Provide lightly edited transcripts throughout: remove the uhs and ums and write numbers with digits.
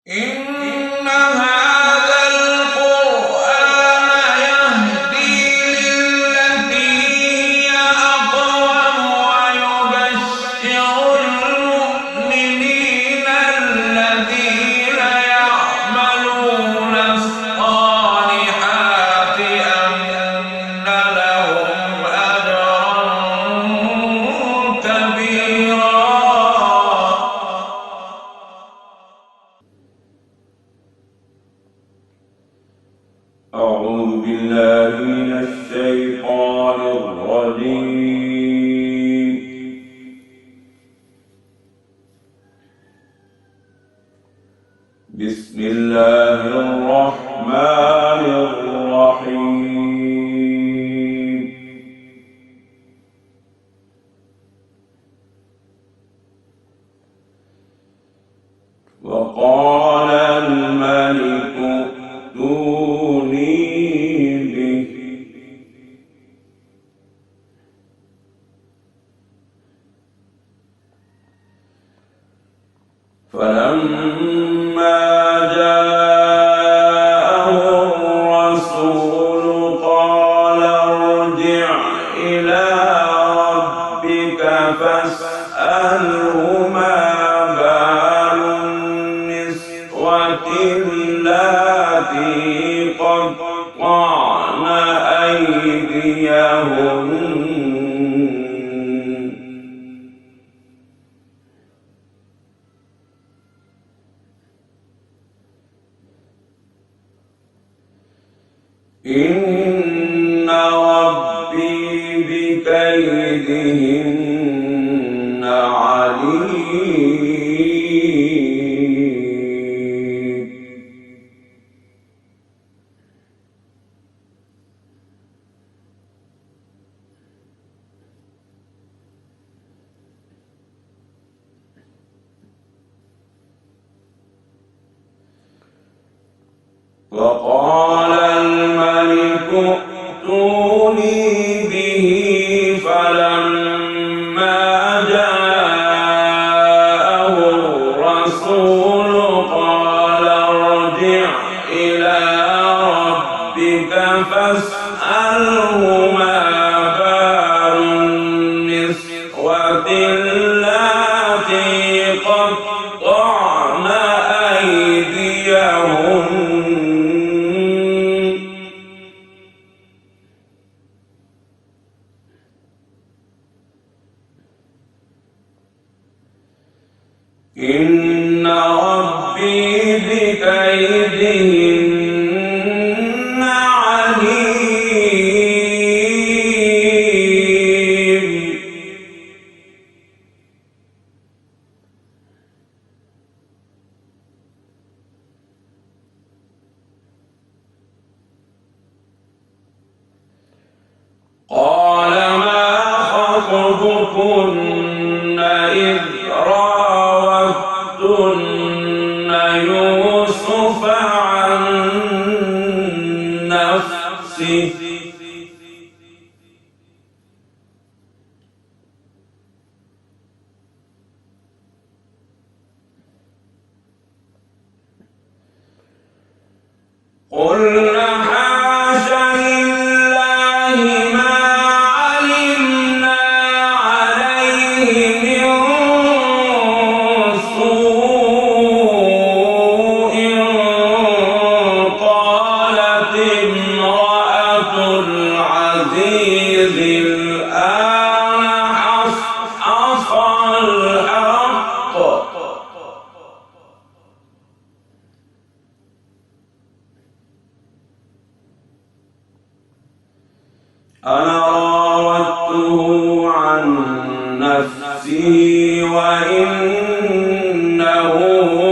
إن هذا القرآن يهدي للتي هي أقوم ويبشر المؤمنين الذين يعملون الصالحات أن لهم أجرا كبيرا. أعوذ بالله من الشيطان الرجيم. بسم الله الرحمن الرحيم. وقال الملك ائتوني به فلما جاءه الرسول قال ارجع إلى ربك فاسأله ما بال النسوة اللاتي قطعن أيديهن إن ربي بكيدهن عليم. وقال الملك ائتوني به فلما جاءه الرسول قال ارجع إلى ربك فاسأله ما بال النسوة اللاتي قطعن أيديهن إن ربي بكيدهن عليم. قال ما خطبكن إذ راوتن يوسف عن نفسه قلنا حاش لله ما علمنا عليه من سوء. قالت امرأة العزيز الآن حصحص الحق أنا راودته عن نفسه وإنه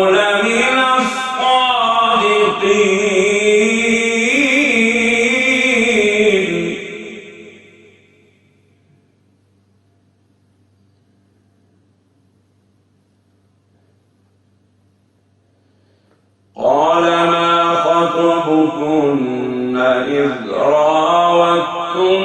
لمن الصادقين. قال ما خطبكن إذ راوتن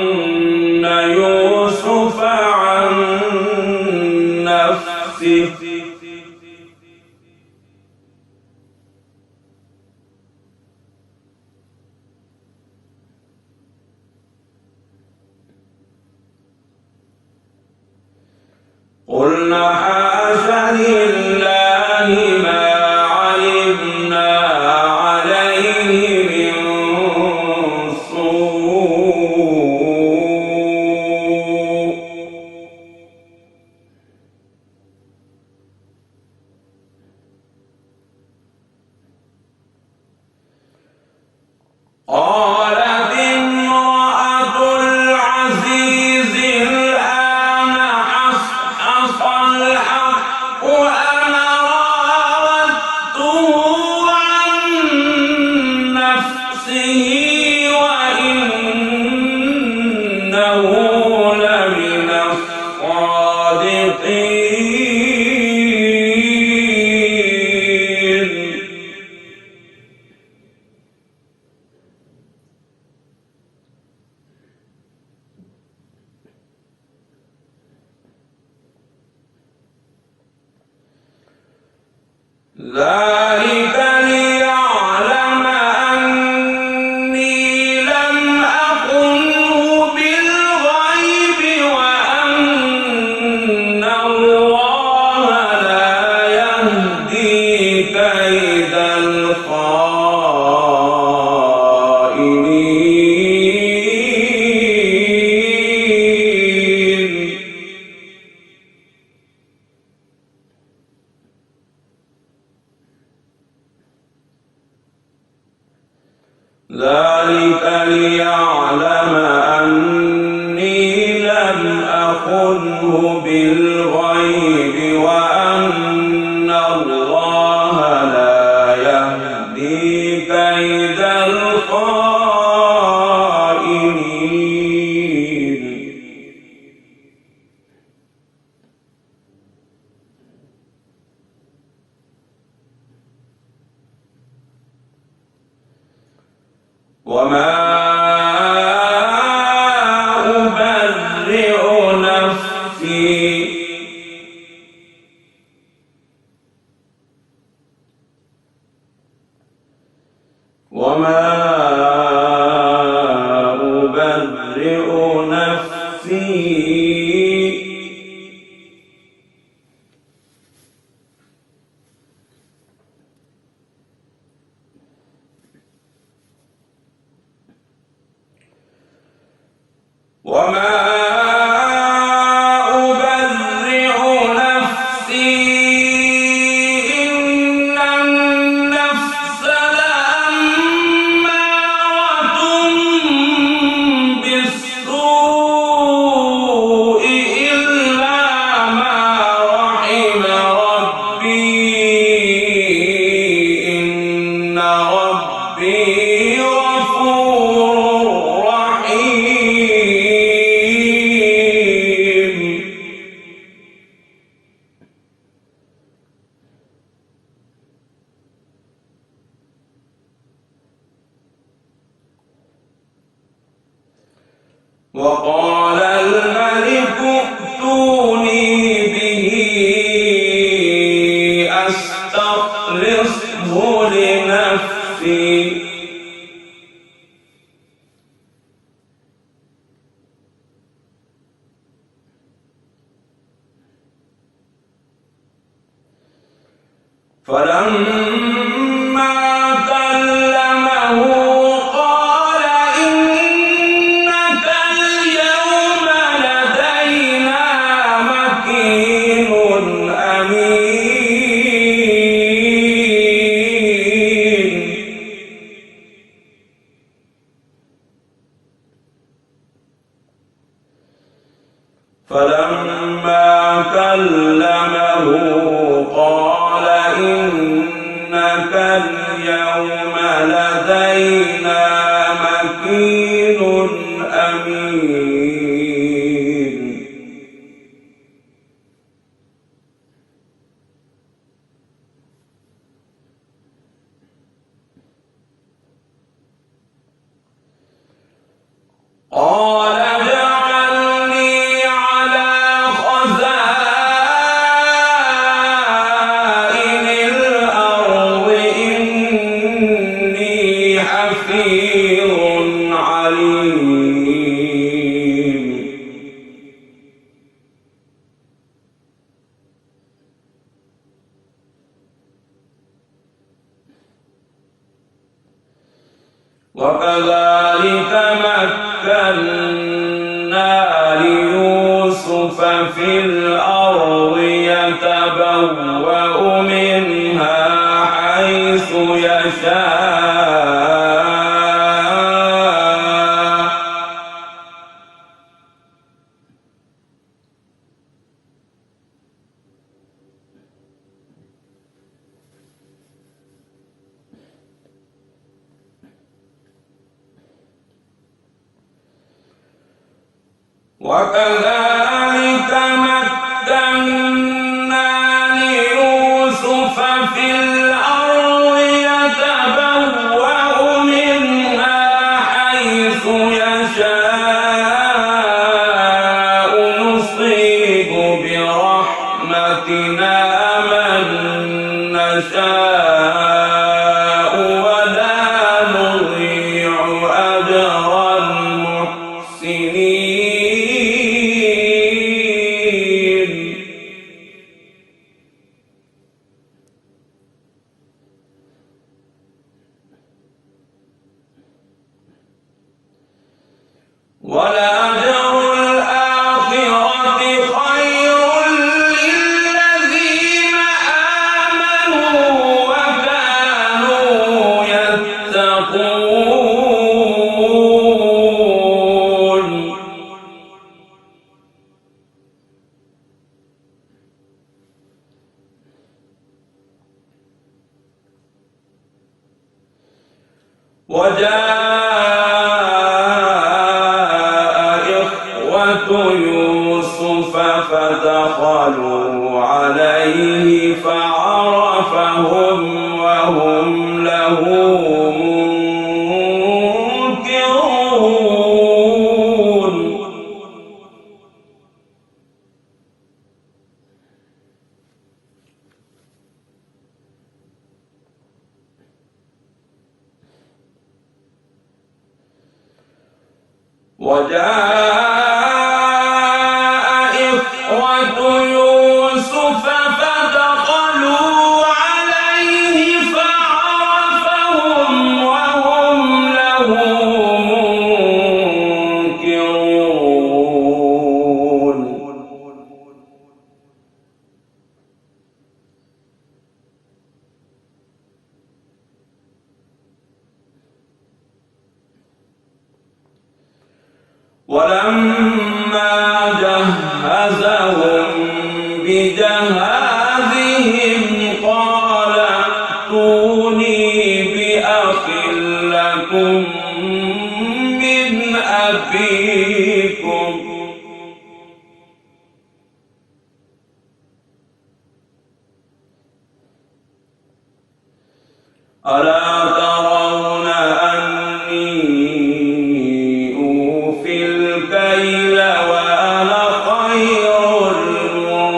قلنا حاش لله ما علمنا عليه من سوء قالت امرأة العزيز الآن حصحص الحق أنا راودته عن نفسه وإنه لمن الصادقين ذلك ليعلم أني لم أخنه بالغيب وأن الله لا يهدي كيد الخائنين ذلك ليعلم أني لم أخنه بالغيب وأن الله لا يهدي كيد الخائنين وما أبرئ نفسي وما أبرئ نفسي وما أبرئ نفسي إن النفس لأمارة بالسوء إلا ما رحم ربي إن ربي غفور رحيم وقال الملك ائتوني به أستخلصه لنفسي فلما كلمه قال إنك اليوم لدينا مكين أمين فلما كلمه قال إنك وكذلك مكنا ليوسف في الأرض يتبوأ منها حيث يشاء وكذلك مكنا ليوسف في الأرض يتبوأ منها حيث يشاء نصيب برحمتنا من نشاء ولا نضيع أجر المحسنين. ولأجر الآخرة خير للذين آمنوا وكانوا يتقون. يوسف فدخلوا عليه فعرفهم وهم له منكرون. يوسف فدخلوا عليه فعرفهم وهم له منكرون. ولما جهزهم بجهازهم قال ائتوني بأخ لكم من أبيكم. ألا ترون أني أوفي الكيل وأنا خير المنزلين.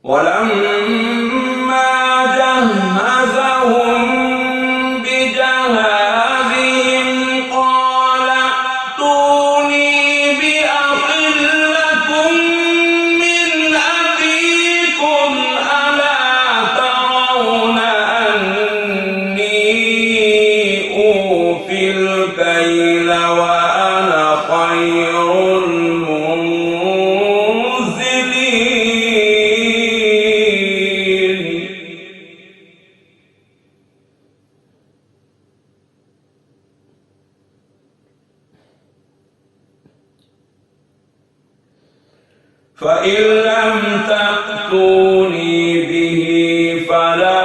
ولما جهزهم بجهازهم قال ائتوني بأخ لكم من أبيكم ألا ترون أني أوفي الكيل وأنا خير فإن لم تأتوني به فلا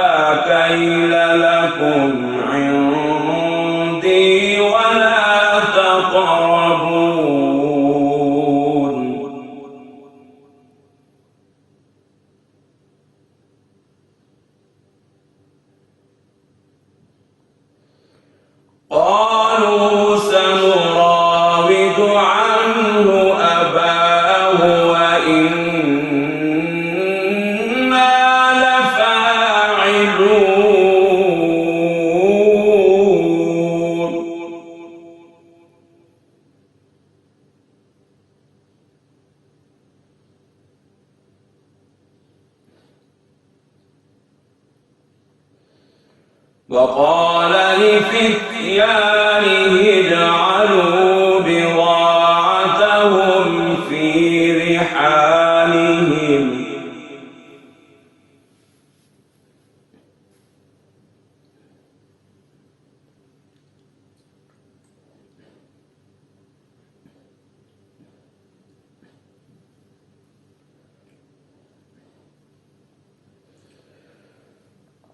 كيل لكم عندي ولا تقربون. قالوا سنراود عنه أباه وإنا وقال لفتيانه اجعلوا بضاعتهم في رحالهم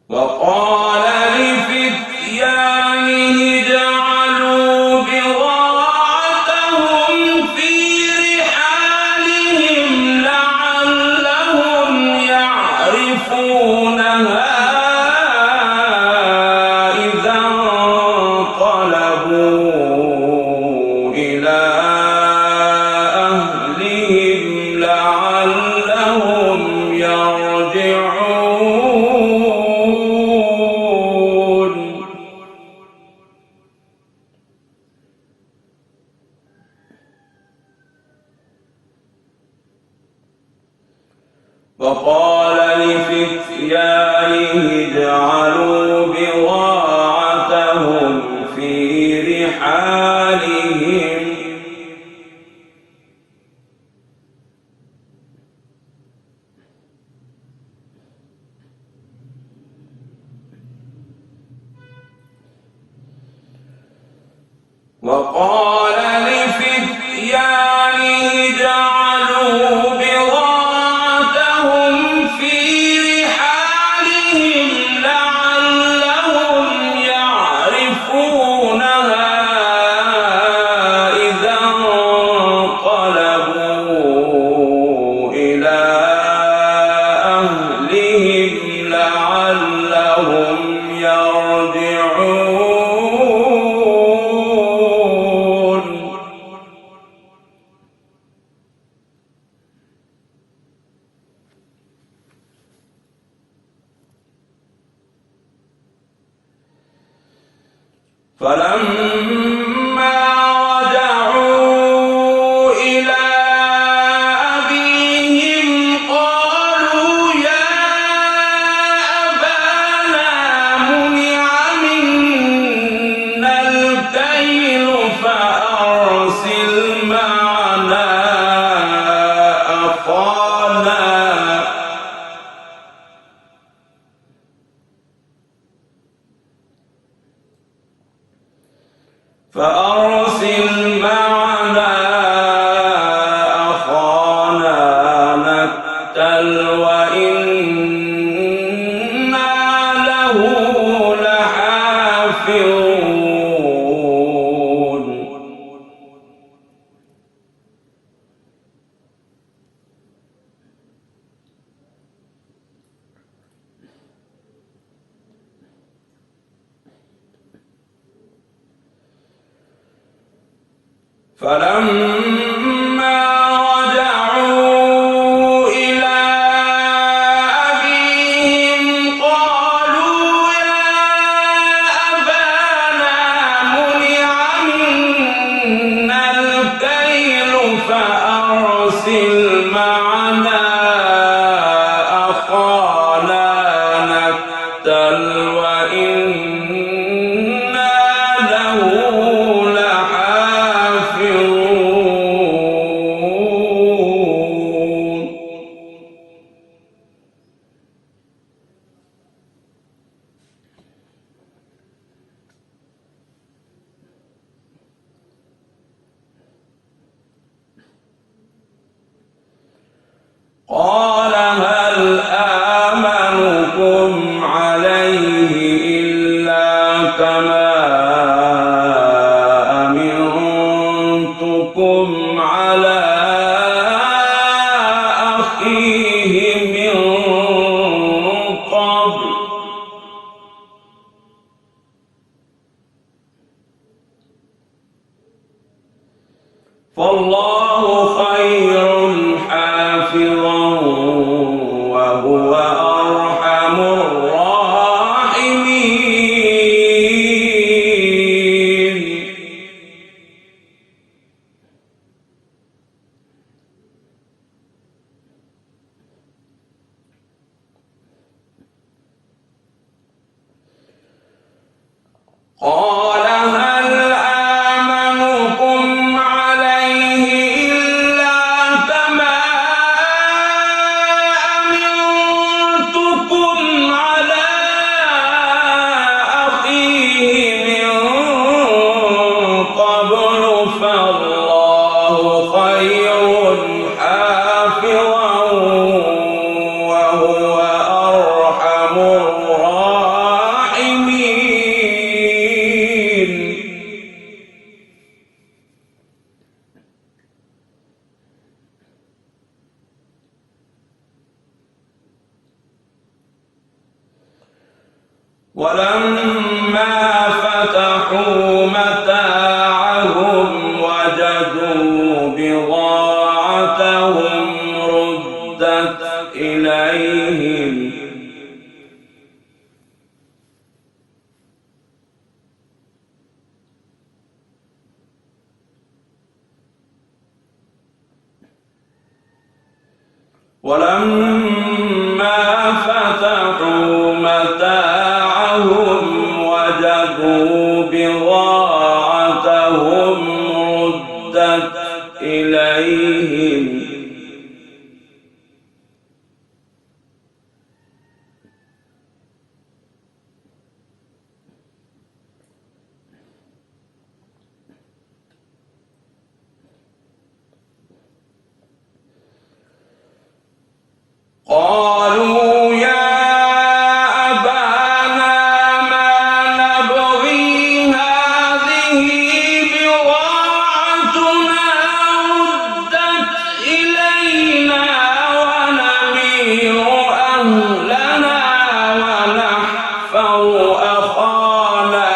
وقال لفتيانه اجعلوا بضاعتهم في رحالهم لعلهم يعرفونها إذا انقلبوا إلى أهلهم لعلهم يرجعون. وقال لفتيانه اجعلوا بضاعتهم في رحالهم وقال لفتيانه اجعلوا بضاعتهم في رحالهم لعلهم يعرفونها إذا انقلبوا إلى أهلهم لعلهم يرجعون. فلما رجعوا إلى أبيهم قالوا يا أبانا منع منا الكيل فأرسل معنا أخانا نكتل وإنا له لحافظون. فلما رجعوا إلى أبيهم قالوا يا أبانا منع منا الكيل فأرسل معنا أخانا نكتل وإنا له قال هل آمنكم عليه إلا كما أمنتكم على أخيه من قبل فالله خير حافظا وهو أرحم الراحمين. قال هل آمنكم عليه إلا كما أمنتكم على أخيه من قبل فالله خير حافظا وهو أرحم الراحمين. ولما فتحوا متاعهم وجدوا بضاعتهم ردت إليهم قالوا يا أبانا ما نبغي هذه بضاعتنا ردت إلينا ونمير أهلنا ونحفظ أخانا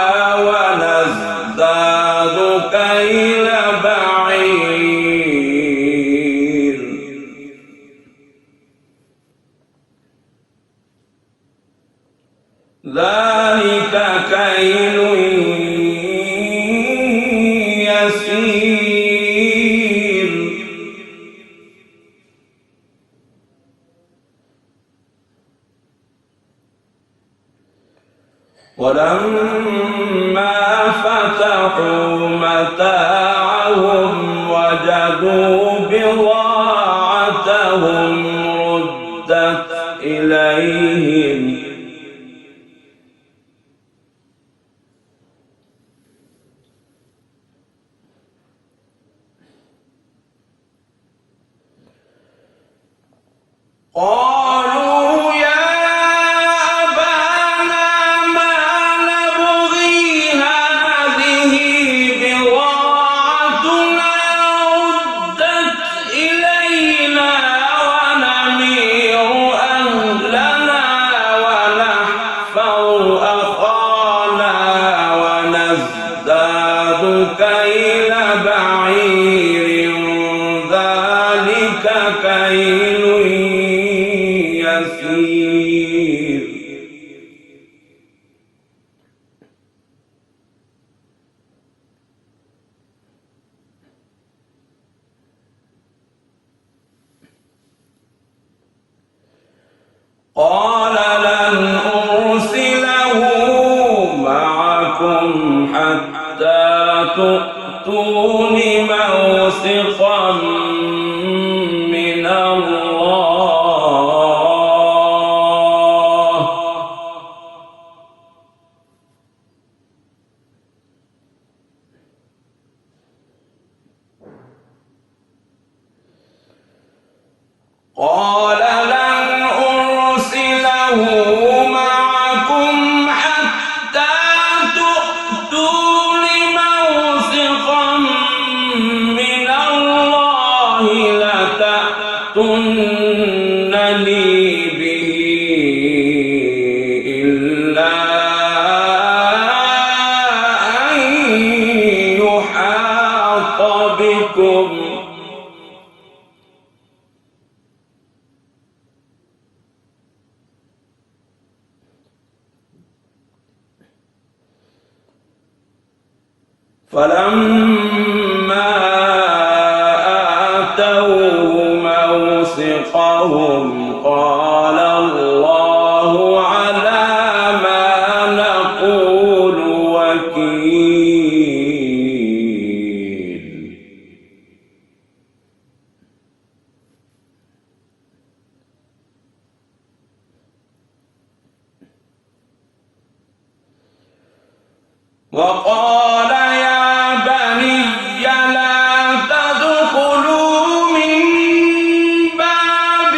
ونزداد كيل بعير ذلك كيل يسير. ولما فتحوا متاعهم وجدوا بضاعتهم ردت إليهم قالوا يا أبانا ما نبغي هذه بضاعتنا ردت إلينا ونمير أهلنا ونحفظ أخانا ونزداد كيل بعير ذلك كيل يسير. قال لن أرسله معكم حتى تؤتون موثقا من الله قال لن أرسله معكم حتى تؤتون موثقا من الله لتأتونني به إلا أن يحاط بكم فلما آتوه موثقهم قال الله على ما نقول وكيل. وقال يا بني لا تدخلوا من باب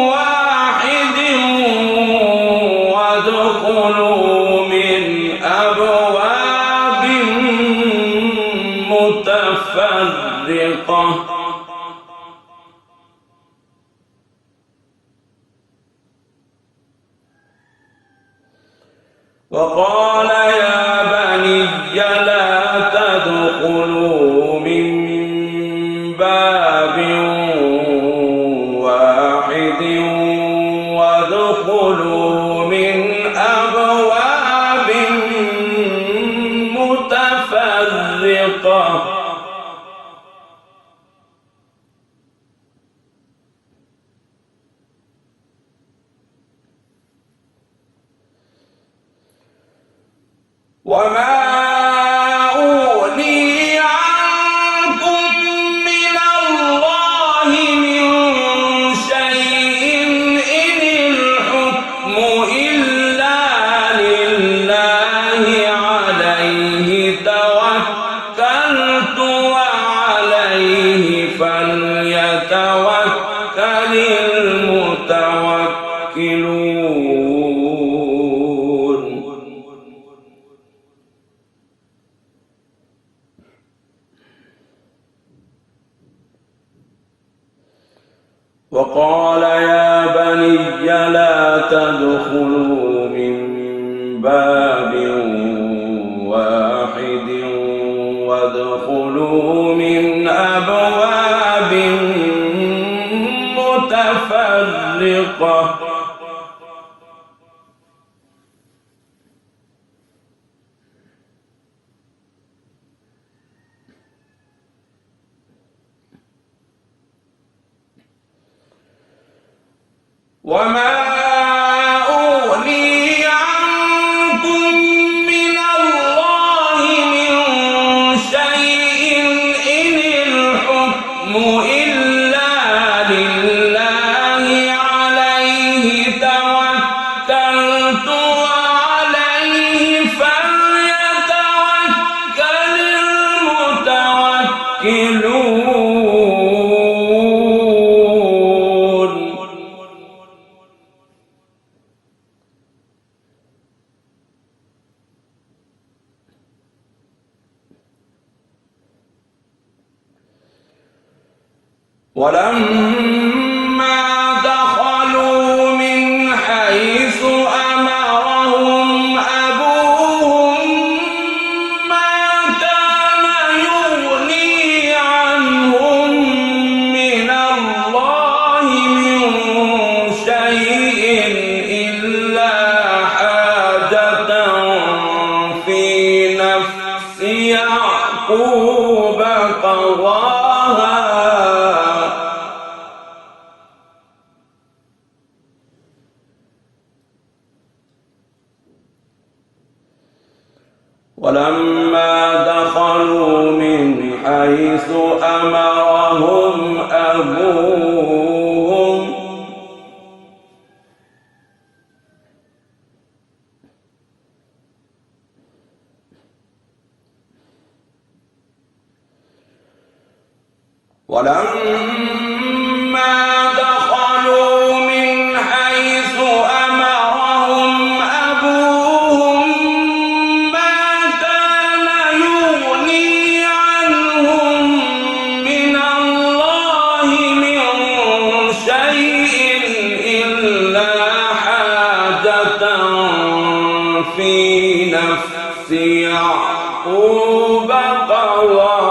واحد وادخلوا من أبواب متفرقة وقال يا بني لا تدخلوا من باب واحد وادخلوا من أبواب متفرقة وما أغني عنكم من الله من شيء إن الحكم إلا لله عليه توكلت وعليه فليتوكل المتوكلون وقال يا بني لا تدخلوا من باب واحد وادخلوا من أبواب متفرقة وما أغني عنكم من الله من شيء إن الحكم إلا لله عليه توكلت وعليه فليتوكل المتوكلون ولما دخلوا من حيث أمرهم أبوهم ما كان يغني عنهم من الله من شيء إلا حاجة في نفس يعقوب قضاها ولما دخلوا من حيث أمرهم أبوهم ما كان يغني عنهم من الله من شيء إلا حاجة في نفس يعقوب قضاها